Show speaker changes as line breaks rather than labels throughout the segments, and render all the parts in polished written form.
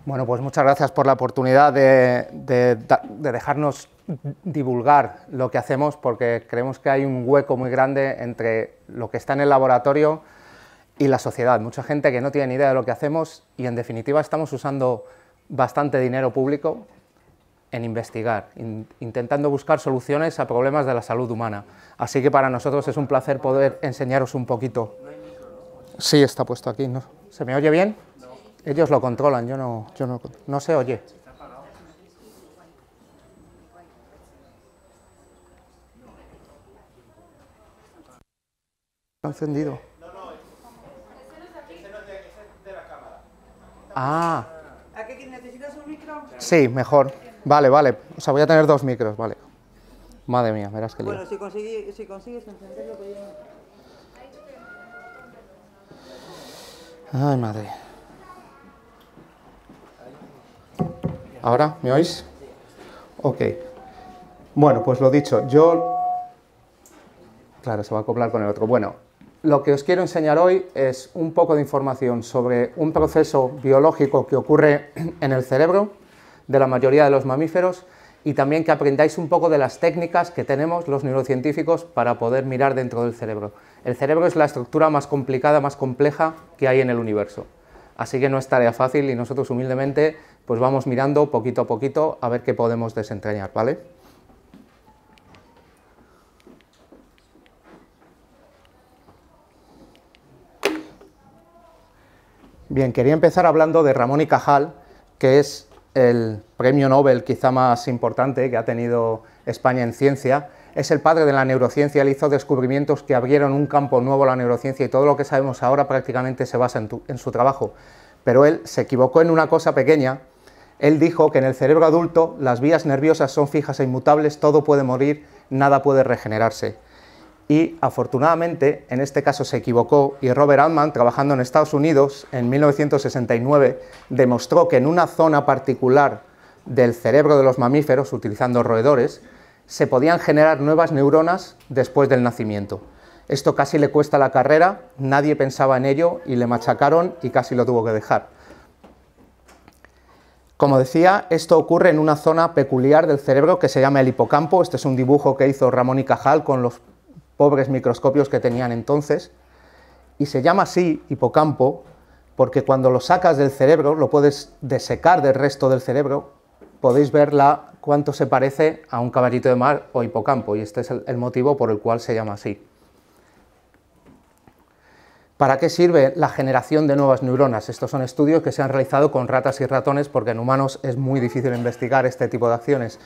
Bueno, pues muchas gracias por la oportunidad de dejarnos divulgar lo que hacemos, porque creemos que hay un hueco muy grande entre lo que está en el laboratorio y la sociedad. Mucha gente que no tiene ni idea de lo que hacemos y, en definitiva, estamos usando bastante dinero público en investigar, intentando buscar soluciones a problemas de la salud humana. Así que para nosotros es un placer poder enseñaros un poquito. Sí, está puesto aquí, ¿no? ¿Se me oye bien? Ellos lo controlan, yo no se oye. ¿Está encendido? Ah.
¿A qué necesitas un micro?
Sí, mejor. Vale, vale. O sea, voy a tener dos micros, vale. Madre mía, verás que lío.
Bueno, si consigues encenderlo, pues ya...
Ay, madre. ¿Ahora? ¿Me oís? Ok. Bueno, pues lo dicho, Claro, se va a acoplar con el otro. Bueno, lo que os quiero enseñar hoy es un poco de información sobre un proceso biológico que ocurre en el cerebro de la mayoría de los mamíferos y también que aprendáis un poco de las técnicas que tenemos los neurocientíficos para poder mirar dentro del cerebro. El cerebro es la estructura más complicada, más compleja que hay en el universo. Así que no es tarea fácil y nosotros humildemente pues vamos mirando poquito a poquito a ver qué podemos desentrañar, ¿vale? Bien, quería empezar hablando de Ramón y Cajal, que es el premio Nobel quizá más importante que ha tenido España en ciencia. Es el padre de la neurociencia, él hizo descubrimientos que abrieron un campo nuevo a la neurociencia y todo lo que sabemos ahora prácticamente se basa en su trabajo. Pero él se equivocó en una cosa pequeña. Él dijo que en el cerebro adulto las vías nerviosas son fijas e inmutables, todo puede morir, nada puede regenerarse. Y afortunadamente, en este caso se equivocó y Robert Altman, trabajando en Estados Unidos en 1969, demostró que en una zona particular del cerebro de los mamíferos, utilizando roedores, se podían generar nuevas neuronas después del nacimiento. Esto casi le cuesta la carrera, nadie pensaba en ello y le machacaron y casi lo tuvo que dejar. Como decía, esto ocurre en una zona peculiar del cerebro que se llama el hipocampo. Este es un dibujo que hizo Ramón y Cajal con los pobres microscopios que tenían entonces, y se llama así hipocampo porque cuando lo sacas del cerebro, lo puedes desecar del resto del cerebro, podéis ver cuánto se parece a un caballito de mar o hipocampo, y este es el motivo por el cual se llama así. ¿Para qué sirve la generación de nuevas neuronas? Estos son estudios que se han realizado con ratas y ratones porque en humanos es muy difícil investigar este tipo de acciones,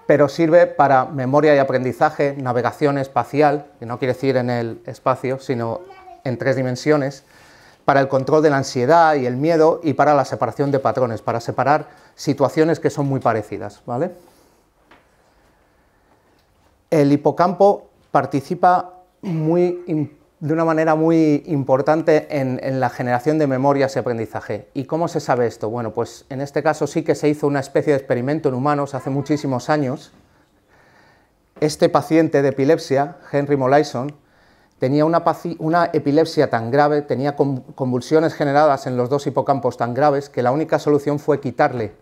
pero sirve para memoria y aprendizaje, navegación espacial, que no quiere decir en el espacio, sino en 3 dimensiones, para el control de la ansiedad y el miedo y para la separación de patrones, para separar situaciones que son muy parecidas, ¿vale? El hipocampo participa de una manera muy importante en la generación de memorias y aprendizaje. ¿Y cómo se sabe esto? Bueno, pues en este caso sí que se hizo una especie de experimento en humanos hace muchísimos años. Este paciente de epilepsia, Henry Molaison, tenía una epilepsia tan grave, tenía convulsiones generadas en los 2 hipocampos tan graves que la única solución fue quitarle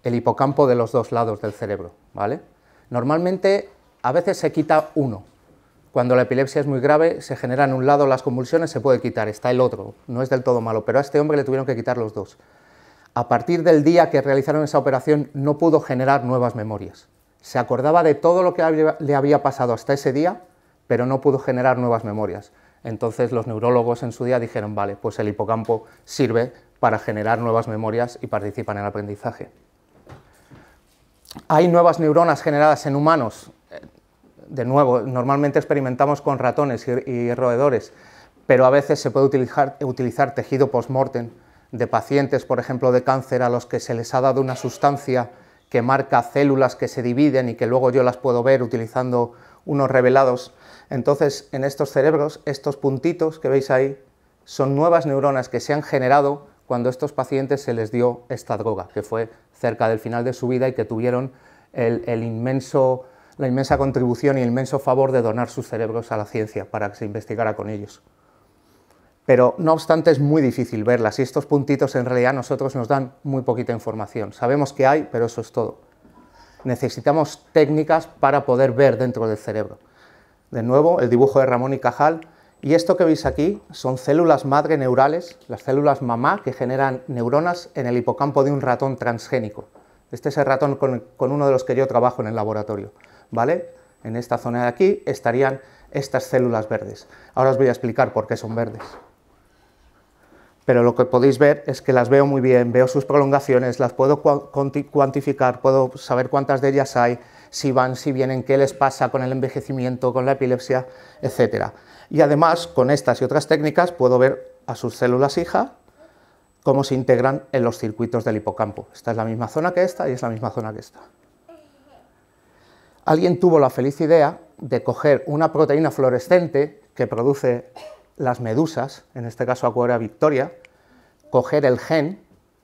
el hipocampo de los 2 lados del cerebro, ¿vale? Normalmente a veces se quita uno. Cuando la epilepsia es muy grave, se generan un lado las convulsiones, se puede quitar, está el otro, no es del todo malo, pero a este hombre le tuvieron que quitar los 2. A partir del día que realizaron esa operación, no pudo generar nuevas memorias. Se acordaba de todo lo que le había pasado hasta ese día, pero no pudo generar nuevas memorias. Entonces los neurólogos en su día dijeron, vale, pues el hipocampo sirve para generar nuevas memorias y participa en el aprendizaje. Hay nuevas neuronas generadas en humanos. De nuevo, normalmente experimentamos con ratones y roedores, pero a veces se puede utilizar tejido post-mortem de pacientes, por ejemplo, de cáncer, a los que se les ha dado una sustancia que marca células que se dividen y que luego yo las puedo ver utilizando unos revelados. Entonces, en estos cerebros, estos puntitos que veis ahí, son nuevas neuronas que se han generado cuando a estos pacientes se les dio esta droga, que fue cerca del final de su vida y que tuvieron la inmensa contribución y el inmenso favor de donar sus cerebros a la ciencia para que se investigara con ellos. Pero no obstante es muy difícil verlas y estos puntitos en realidad a nosotros nos dan muy poquita información. Sabemos que hay, pero eso es todo. Necesitamos técnicas para poder ver dentro del cerebro. De nuevo, el dibujo de Ramón y Cajal, y esto que veis aquí son células madre neurales, las células mamá que generan neuronas en el hipocampo de un ratón transgénico. Este es el ratón con uno de los que yo trabajo en el laboratorio, ¿vale? En esta zona de aquí estarían estas células verdes. Ahora os voy a explicar por qué son verdes. Pero lo que podéis ver es que las veo muy bien, veo sus prolongaciones, las puedo cuantificar, puedo saber cuántas de ellas hay, si van, si vienen, qué les pasa con el envejecimiento, con la epilepsia, etc. Y además, con estas y otras técnicas, puedo ver a sus células hija, cómo se integran en los circuitos del hipocampo. Esta es la misma zona que esta y es la misma zona que esta. Alguien tuvo la feliz idea de coger una proteína fluorescente que produce las medusas, en este caso Aquaria victoria, coger el gen,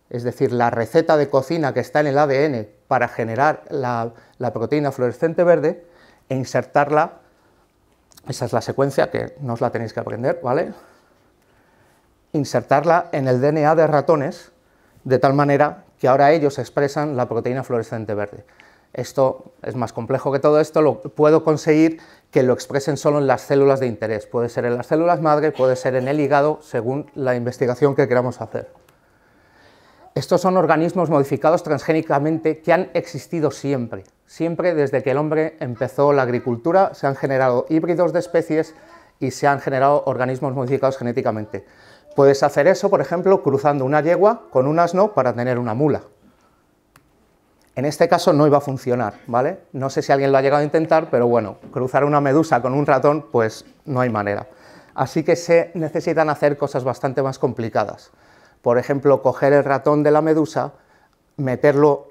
es decir, la receta de cocina que está en el ADN para generar la proteína fluorescente verde e insertarla, esa es la secuencia que no os la tenéis que aprender, ¿vale? Insertarla en el DNA de ratones de tal manera que ahora ellos expresan la proteína fluorescente verde. Esto es más complejo que todo esto, lo puedo conseguir que lo expresen solo en las células de interés, puede ser en las células madre, puede ser en el hígado, según la investigación que queramos hacer. Estos son organismos modificados transgénicamente que han existido siempre, siempre desde que el hombre empezó la agricultura, se han generado híbridos de especies y se han generado organismos modificados genéticamente. Puedes hacer eso, por ejemplo, cruzando una yegua con un asno para tener una mula. En este caso no iba a funcionar, ¿vale? No sé si alguien lo ha llegado a intentar, pero bueno, cruzar una medusa con un ratón, pues no hay manera. Así que se necesitan hacer cosas bastante más complicadas. Por ejemplo, coger el ratón de la medusa, meterlo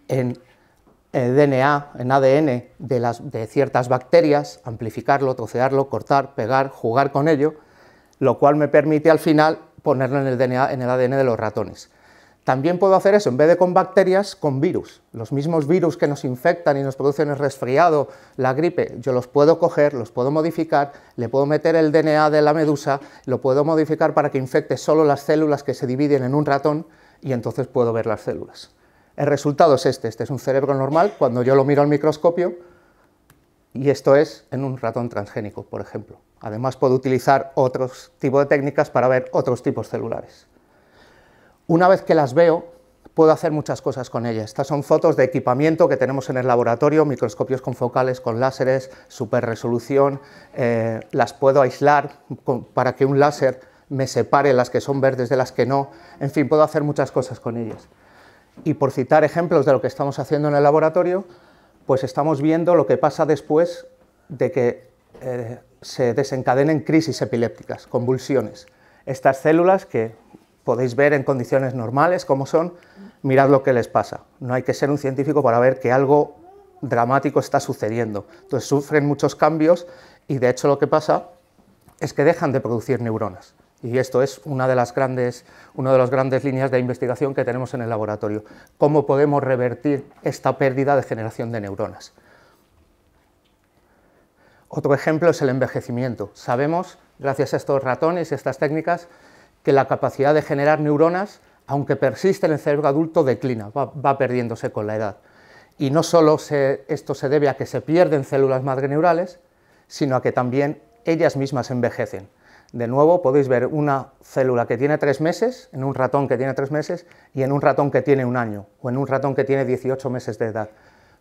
en DNA, en ADN de ciertas bacterias, amplificarlo, trocearlo, cortar, pegar, jugar con ello, lo cual me permite al final ponerlo en el DNA, en el ADN de los ratones. También puedo hacer eso, en vez de con bacterias, con virus. Los mismos virus que nos infectan y nos producen el resfriado, la gripe, yo los puedo coger, los puedo modificar, le puedo meter el DNA de la medusa, lo puedo modificar para que infecte solo las células que se dividen en un ratón y entonces puedo ver las células. El resultado es este es un cerebro normal cuando yo lo miro al microscopio y esto es en un ratón transgénico, por ejemplo. Además puedo utilizar otros tipos de técnicas para ver otros tipos celulares. Una vez que las veo, puedo hacer muchas cosas con ellas. Estas son fotos de equipamiento que tenemos en el laboratorio, microscopios confocales con láseres, superresolución, las puedo aislar para que un láser me separe las que son verdes de las que no, en fin, puedo hacer muchas cosas con ellas. Y por citar ejemplos de lo que estamos haciendo en el laboratorio, pues estamos viendo lo que pasa después de que se desencadenen crisis epilépticas, convulsiones. Estas células que podéis ver en condiciones normales cómo son, mirad lo que les pasa. No hay que ser un científico para ver que algo dramático está sucediendo. Entonces sufren muchos cambios y de hecho lo que pasa es que dejan de producir neuronas. Y esto es una de las grandes líneas de investigación que tenemos en el laboratorio. ¿Cómo podemos revertir esta pérdida de generación de neuronas? Otro ejemplo es el envejecimiento. Sabemos, gracias a estos ratones y estas técnicas, que la capacidad de generar neuronas, aunque persiste en el cerebro adulto, declina, va perdiéndose con la edad. Y no solo esto se debe a que se pierden células madre neurales, sino a que también ellas mismas envejecen. De nuevo, podéis ver una célula que tiene 3 meses, en un ratón que tiene 3 meses, y en un ratón que tiene 1 año, o en un ratón que tiene 18 meses de edad.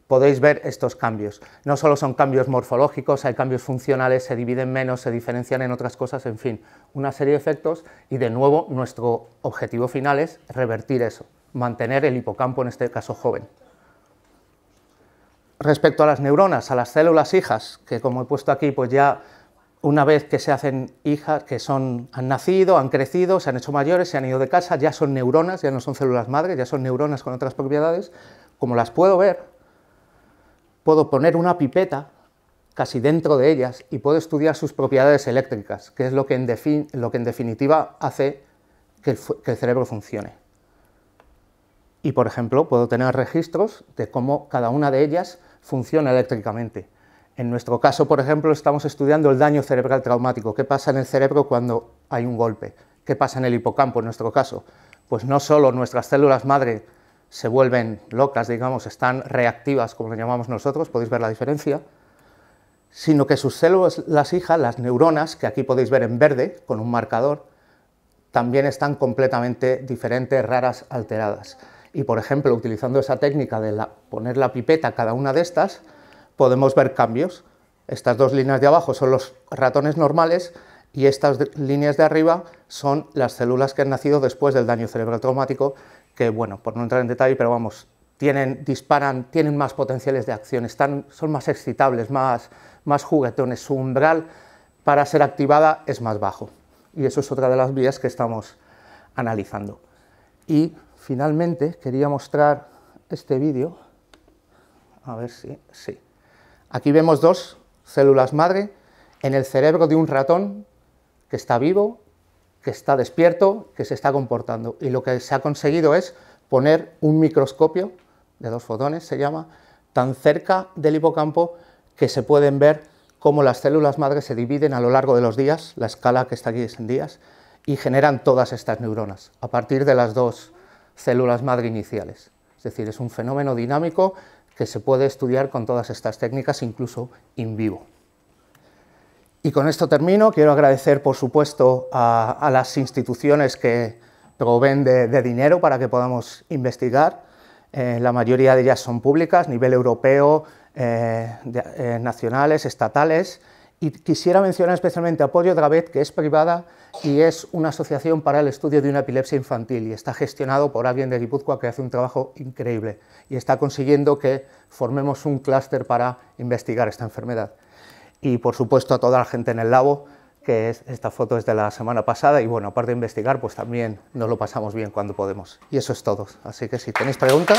Podéis ver estos cambios. No solo son cambios morfológicos, hay cambios funcionales, se dividen menos, se diferencian en otras cosas, en fin, una serie de efectos y de nuevo nuestro objetivo final es revertir eso, mantener el hipocampo en este caso joven. Respecto a las neuronas, a las células hijas, que como he puesto aquí, pues ya una vez que se hacen hijas, que han nacido, han crecido, se han hecho mayores, se han ido de casa, ya son neuronas, ya no son células madre, ya son neuronas con otras propiedades, como las puedo ver, puedo poner una pipeta casi dentro de ellas y puedo estudiar sus propiedades eléctricas, que es lo que en definitiva hace que el cerebro funcione. Y, por ejemplo, puedo tener registros de cómo cada una de ellas funciona eléctricamente. En nuestro caso, por ejemplo, estamos estudiando el daño cerebral traumático. ¿Qué pasa en el cerebro cuando hay un golpe? ¿Qué pasa en el hipocampo en nuestro caso? Pues no solo nuestras células madre se vuelven locas, digamos, están reactivas, como lo llamamos nosotros, podéis ver la diferencia, sino que sus células, las hijas, las neuronas, que aquí podéis ver en verde, con un marcador, también están completamente diferentes, raras, alteradas. Y, por ejemplo, utilizando esa técnica de poner la pipeta a cada una de estas, podemos ver cambios. Estas dos líneas de abajo son los ratones normales y estas líneas de arriba son las células que han nacido después del daño cerebral traumático, que, bueno, por no entrar en detalle, pero vamos, tienen más potenciales de acción, son más excitables, más juguetones, su umbral para ser activada es más bajo. Y eso es otra de las vías que estamos analizando. Y finalmente quería mostrar este vídeo, a ver si, sí. Aquí vemos dos células madre en el cerebro de un ratón que está vivo, que está despierto, que se está comportando. Y lo que se ha conseguido es poner un microscopio, de 2 fotones se llama, tan cerca del hipocampo que se pueden ver cómo las células madres se dividen a lo largo de los días, la escala que está aquí es en días, y generan todas estas neuronas, a partir de las dos células madre iniciales. Es decir, es un fenómeno dinámico que se puede estudiar con todas estas técnicas, incluso in vivo. Y con esto termino. Quiero agradecer, por supuesto, a las instituciones que proveen de dinero para que podamos investigar. La mayoría de ellas son públicas, nivel europeo, nacionales, estatales. Y quisiera mencionar especialmente a Apoyo Dravet, que es privada y es una asociación para el estudio de una epilepsia infantil y está gestionado por alguien de Guipúzcoa que hace un trabajo increíble y está consiguiendo que formemos un clúster para investigar esta enfermedad. Y por supuesto a toda la gente en el labo, que esta foto es de la semana pasada y bueno, aparte de investigar, pues también nos lo pasamos bien cuando podemos. Y eso es todo. Así que si tenéis preguntas...